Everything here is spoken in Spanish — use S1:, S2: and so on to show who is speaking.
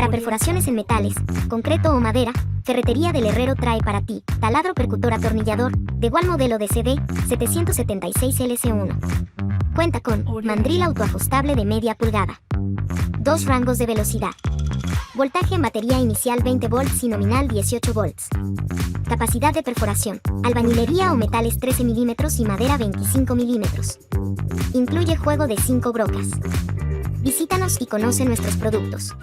S1: Para perforaciones en metales, concreto o madera, Ferretería del Herrero trae para ti taladro percutor atornillador, de igual modelo de CD 776 LC1. Cuenta con mandril autoajustable de media pulgada. 2 rangos de velocidad. Voltaje en batería inicial 20 volts y nominal 18 volts. Capacidad de perforación, albañilería o metales 13 milímetros y madera 25 milímetros. Incluye juego de 5 brocas. Visítanos y conoce nuestros productos.